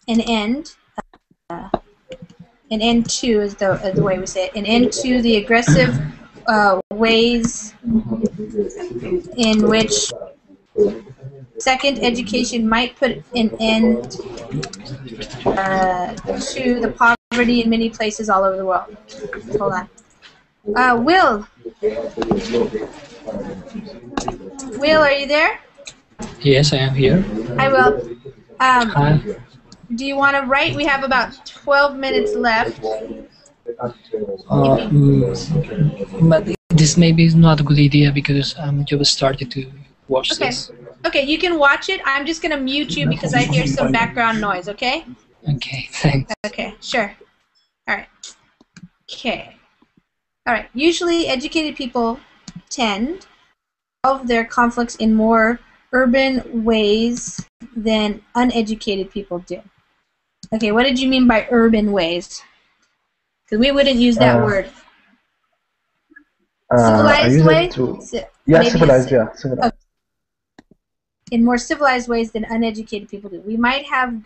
an end to, is the way we say it, an end to the aggressive ways in which. Second, education might put an end to the poverty in many places all over the world. Hold on. Will, are you there?
Yes, I am here.
Hi, Will.
Hi.
Do you want to write? We have about 12 minutes left.
But this maybe is not a good idea because I'm just started to watch this.
Okay, you can watch it. I'm just going to mute you because I hear some background noise, okay?
Okay, thanks.
Okay, sure. All right. Okay. All right. Usually educated people tend to solve their conflicts in more urban ways than uneducated people do. Okay, what did you mean by urban ways? We wouldn't use that word.
I
Civilized
use
way?
it to
Maybe
civilized. Yeah, civilized.
Okay. In more civilized ways than uneducated people do. We might have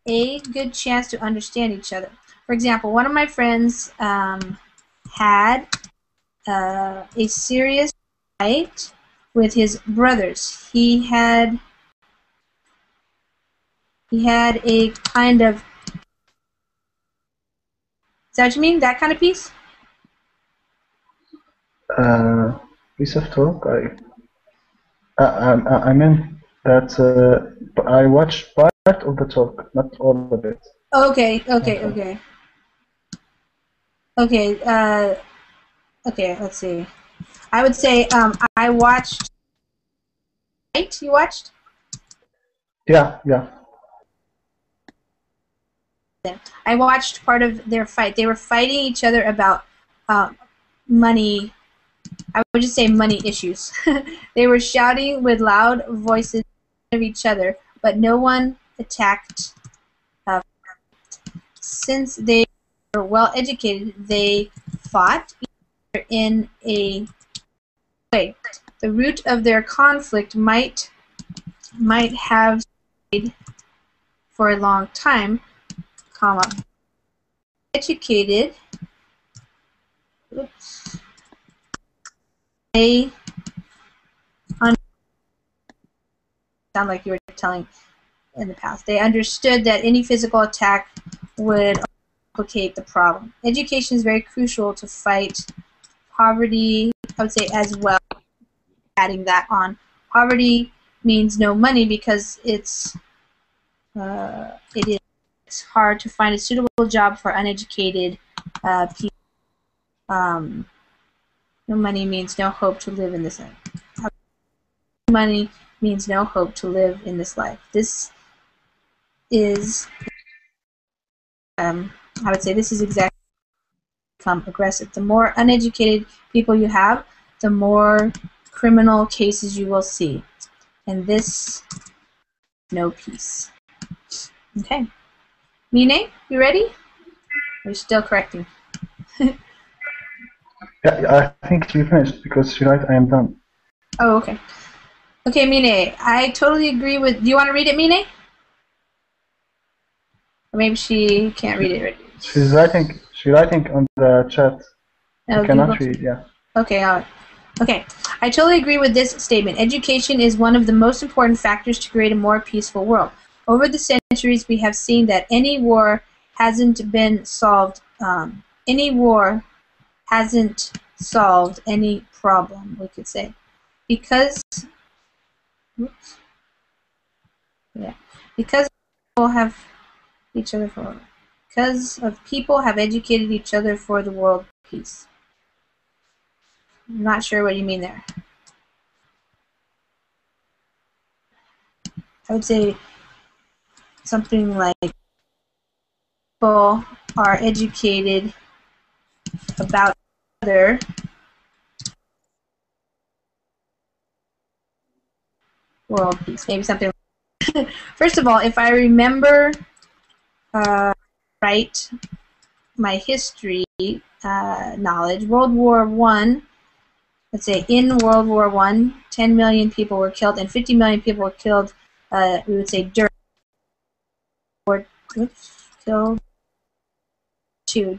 a good chance to understand each other. For example, one of my friends had a serious fight with his brothers. He had a kind of, is that what you mean? That kind of piece?
Piece of talk. I meant that I watched part of the talk, not all of it.
Okay. Okay, let's see. I would say I watched. Right? You watched?
Yeah.
I watched part of their fight. They were fighting each other about money. I would just say money issues. They were shouting with loud voices of each other, but no one attacked. Since they were well educated, they fought in a way. The root of their conflict might have stayed for a long time, comma, educated. Oops. They sound like you were telling in the past. They understood that any physical attack would complicate the problem. Education is very crucial to fight poverty, I would say, as well. Adding that on. Poverty means no money because it is hard to find a suitable job for uneducated people. No money means no hope to live in this life. Money means no hope to live in this life. This is, I would say, this is exactly become aggressive. The more uneducated people you have, the more criminal cases you will see. And this, no peace. Okay. Mine, you ready? You're still correcting.
Yeah, I think we finished because you're right. I am done.
Oh, okay. Okay, Mine, I totally agree with. Do you want to read it, Mine? Or maybe she can't read it. Right?
She's writing. She's writing on the chat.
Oh,
I cannot read. Yeah.
Okay. All right. Okay. I totally agree with this statement. Education is one of the most important factors to create a more peaceful world. Over the centuries, we have seen that any war hasn't been solved. Any war hasn't solved any problem, we could say, because people have each other for because of people have educated each other for the world peace. I'm not sure what you mean there. I would say something like people are educated about each other world peace. Maybe something. First of all, if I remember right, my history knowledge, World War I, let's say in World War I, 10 million people were killed and 50 million people were killed, we would say during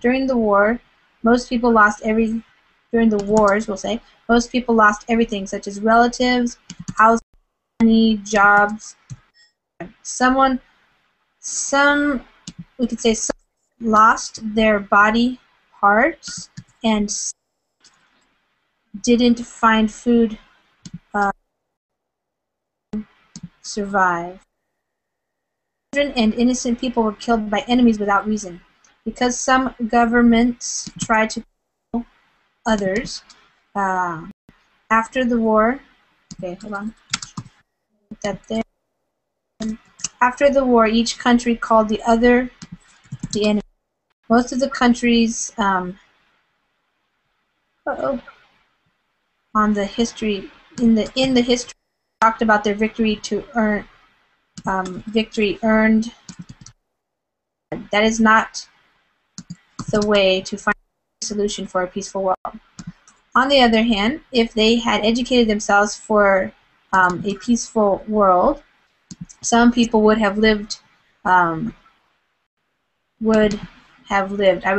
During the war, most people lost during the wars, we'll say, most people lost everything, such as relatives, house, money, jobs. We could say some lost their body parts and didn't find food survive. Children and innocent people were killed by enemies without reason. Because some governments tried to kill others, after the war, okay, hold on, put that there. After the war, each country called the other the enemy. Most of the countries on the history in the history talked about their victory earned. That is not the way to find a solution for a peaceful world. On the other hand, if they had educated themselves for a peaceful world, some people would have lived, I would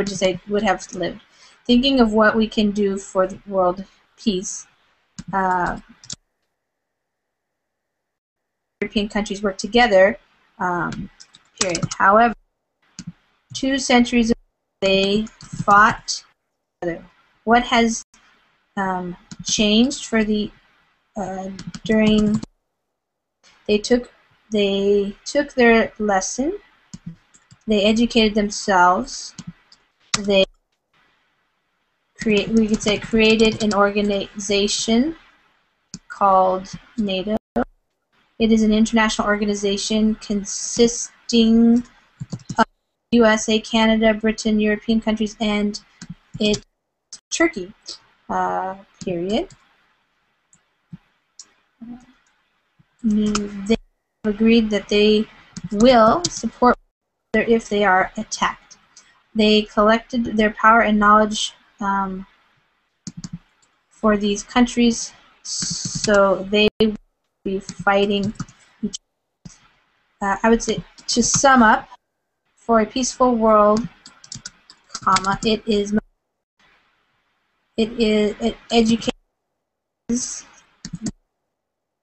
just say would have lived. Thinking of what we can do for the world peace, European countries work together, period. However, 2 centuries ago, they fought together. What has changed for the during they took their lesson, they educated themselves, they created an organization called NATO. It is an international organization consisting of USA, Canada, Britain, European countries, and Turkey. Period. They have agreed that they will support each other if they are attacked. They collected their power and knowledge for these countries, so they will be fighting each other. I would say, to sum up, for a peaceful world, it education is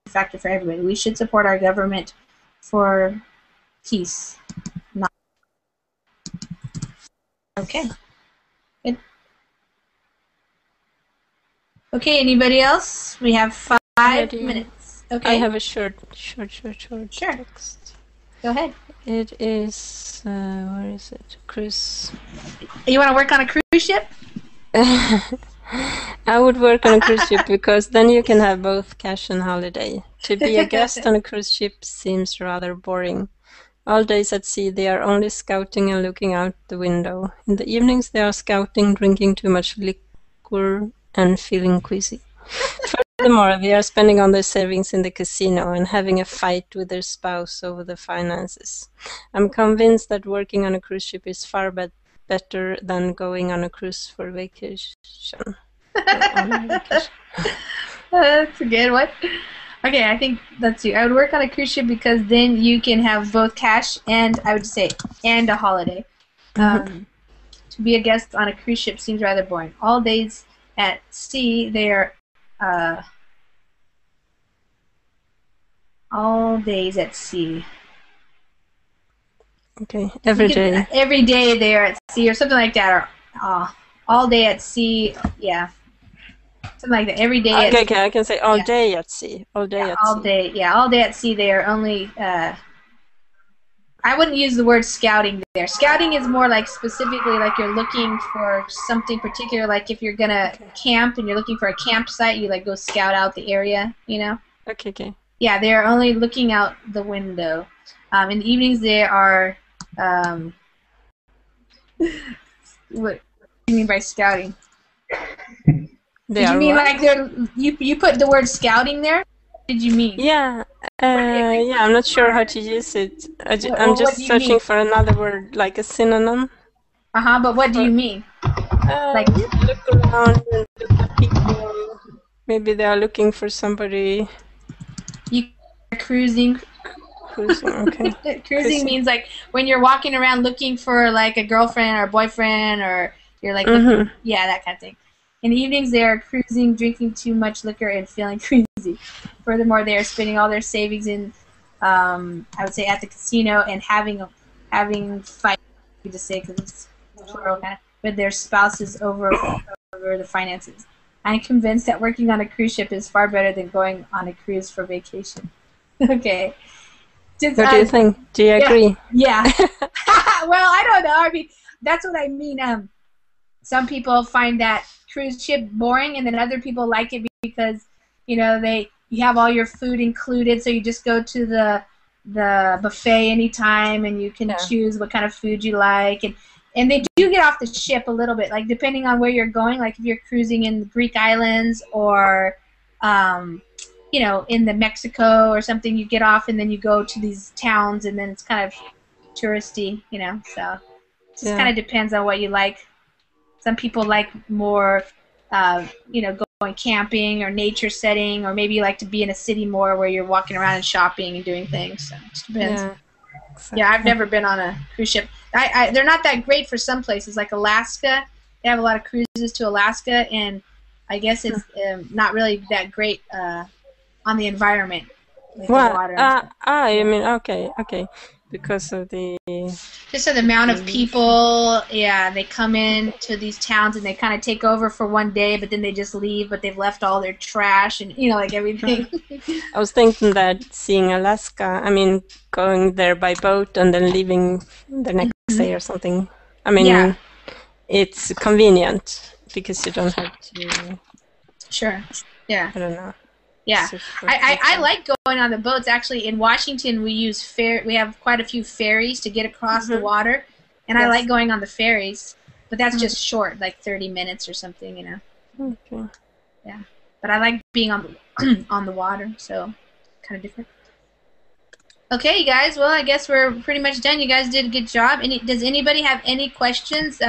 a factor for everybody. We should support our government for peace. Okay. Good. Okay, anybody else? We have 5 minutes. Okay.
I have a short text.
Go ahead.
It is, where is it? Cruise.
You want to work on a cruise ship?
I would work on a cruise ship because then you can have both cash and holiday. To be a guest on a cruise ship seems rather boring. All days at sea they are only scouting and looking out the window. In the evenings they are scouting, drinking too much liquor and feeling queasy. Furthermore, they are spending all their savings in the casino and having a fight with their spouse over the finances. I'm convinced that working on a cruise ship is far better than going on a cruise for vacation.
That's a good one. Okay, I think that's you. I would work on a cruise ship because then you can have both cash and, I would say, and a holiday. To be a guest on a cruise ship seems rather boring. All days at sea, they are all days at sea.
Okay, every day.
Every day they are at sea or something like that, or all day at sea, yeah. Something like that. Every day at sea.
Okay, I can say all day at sea. All day at sea.
All day at sea they are only, I wouldn't use the word scouting there. Scouting is more like specifically like you're looking for something particular, like if you're going to camp and you're looking for a campsite, you like go scout out the area, you know?
Okay.
Yeah, they're only looking out the window. In the evenings they are, what do you mean by scouting? Did you mean like you put the word scouting there? What did you mean?
Yeah, I'm not sure how to use it. I'm just searching for another word, like a synonym.
But what do you mean?
Like look around and look at people. Maybe they are looking for somebody.
You cruising.
Okay.
Cruising means like when you're walking around looking for like a girlfriend or boyfriend, or you're like looking, yeah, that kind of thing. In the evenings they are cruising, drinking too much liquor and feeling crazy. Furthermore, they are spending all their savings in, I would say, at the casino and having fights, you just say, because it's plural, kind of, with their spouses over the finances. I'm convinced that working on a cruise ship is far better than going on a cruise for vacation. Okay. Just,
what do you think? Do you agree?
Yeah. Well, I don't know. I mean, that's what I mean. Some people find that cruise ship boring, and then other people like it because, you know, you have all your food included, so you just go to the buffet anytime, and you can choose what kind of food you like, and they do get off the ship a little bit, like depending on where you're going. Like if you're cruising in the Greek islands or you know, in the Mexico or something, you get off and then you go to these towns, and then it's kind of touristy, you know. So it just kind of depends on what you like. Some people like more, you know, going camping or nature setting, or maybe you like to be in a city more where you're walking around and shopping and doing things. So it just depends.
Yeah, exactly.
Yeah, I've never been on a cruise ship. They're not that great for some places, like Alaska. They have a lot of cruises to Alaska, and I guess it's not really that great on the environment, like the water and stuff.
I mean, okay, because of the
Just the amount of people, yeah, they come in to these towns and they kind of take over for one day, but then they just leave, but they've left all their trash and, you know, like everything.
I was thinking that seeing Alaska, I mean, going there by boat and then leaving the next day or something. I mean, it's convenient because you don't have to.
Sure. Yeah.
I don't know.
Yeah, I like going on the boats. Actually, in Washington, we have quite a few ferries to get across the water, and I like going on the ferries. But that's just short, like 30 minutes or something, you know.
Okay.
Yeah, but I like being on the on the water, so kind of different. Okay, you guys. Well, I guess we're pretty much done. You guys did a good job. Does anybody have any questions?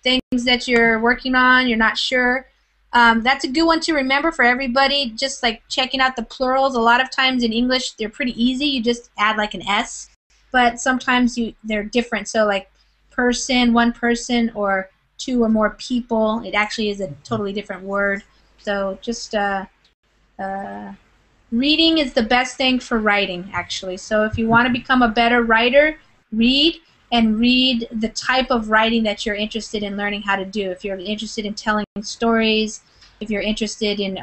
Things that you're working on, you're not sure? That's a good one to remember for everybody, just like checking out the plurals. A lot of times in English, they're pretty easy. You just add like an S, but sometimes they're different. So like person, one person, or two or more people, it actually is a totally different word. So just reading is the best thing for writing, actually. So if you want to become a better writer, read, and read the type of writing that you're interested in learning how to do. If you're interested in telling stories, if you're interested in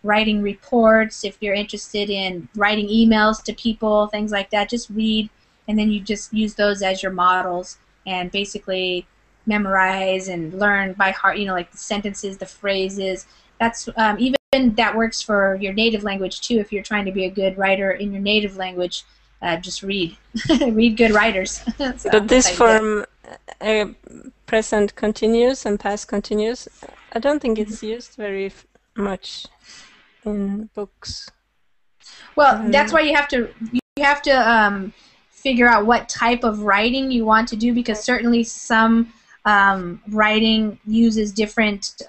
writing reports, if you're interested in writing emails to people, things like that, just read, and then you just use those as your models and basically memorize and learn by heart, you know, like the sentences, the phrases. That's even that works for your native language too. If you're trying to be a good writer in your native language, just read. Read good writers. So,
but this form, present continuous and past continuous, I don't think it's used very much in books.
Well, that's why you have to figure out what type of writing you want to do, because certainly some writing uses different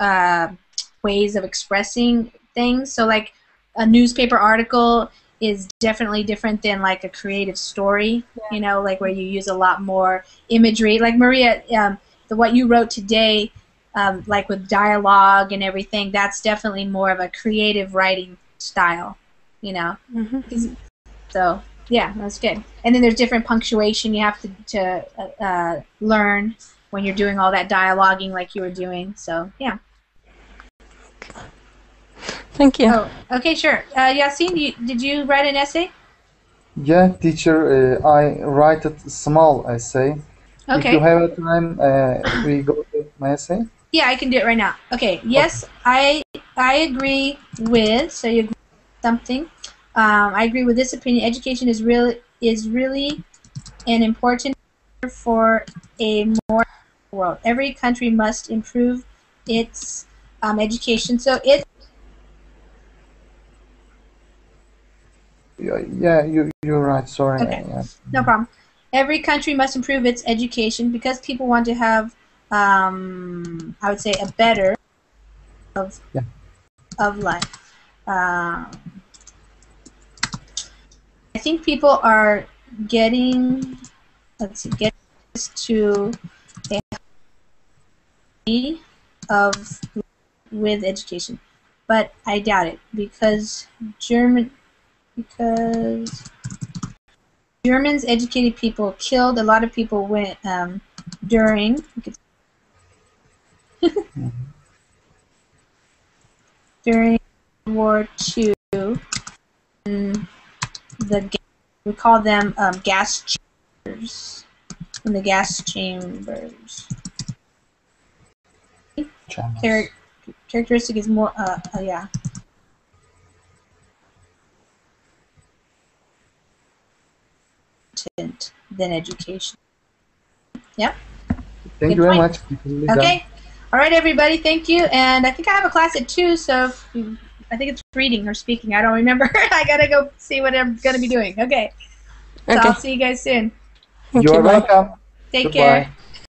ways of expressing things. So like a newspaper article is definitely different than like a creative story, you know, like where you use a lot more imagery. Like Maria, what you wrote today, like with dialogue and everything, that's definitely more of a creative writing style, you know. So yeah, that's good. And then there's different punctuation you have to learn when you're doing all that dialoguing like you were doing. So yeah.
Thank you.
Oh, okay, sure. Yasin, did you write an essay?
Yeah, teacher, I write a small essay.
Okay.
If you have a time, we go to my essay.
Yeah, I can do it right now. Okay. Yes, I agree with. So you agree with something. I agree with this opinion. Education is really an important for a more world. Every country must improve its education. So it.
Yeah, you're right. Sorry.
Okay.
Yeah.
No problem. Every country must improve its education because people want to have, I would say, a better of life. I think people are getting, to a with education, but I doubt it because Germans educated people killed a lot of people when during World War II. We call them gas chambers. In the gas chambers. Characteristic is more yeah. Than education. Yep.
Thank you very much.
Okay. All right, everybody. Thank you. And I think I have a class at 2, so I think it's reading or speaking. I don't remember. I gotta go see what I'm gonna be doing. Okay. So I'll see you guys soon.
You're welcome.
Take care.